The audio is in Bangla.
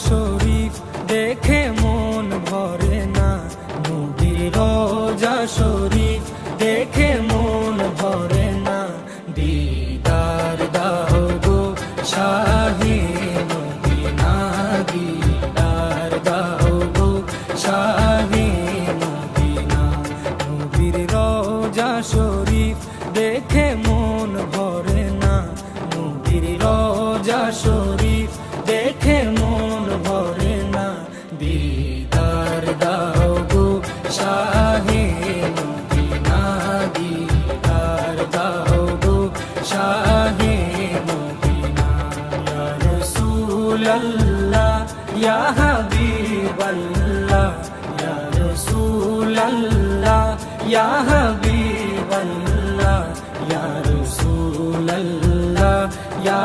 শরীফ দেখে মন ভরে না, নবীর রোজা শরীফ দেখে মন ভরে না। দিদার দাও গো শাহে মদিনা, দিদার দাও গো শাহে মদিনা। নবীর রোজা শরীফ দেখে মন ভরে না, নবীর রোজা শরীফ দেখে মন ভরে না। দিদার দাও গো শাহে মদিনা, দিদার দাও গো শাহে মদিনা। ইয়া রাসূলাল্লাহ ইয়া হাবিবাল্লাহ, ইয়া রাসূলাল্লাহ ইয়া হাবিবাল্লাহ, ইয়া রাসূলাল্লাহ ইয়া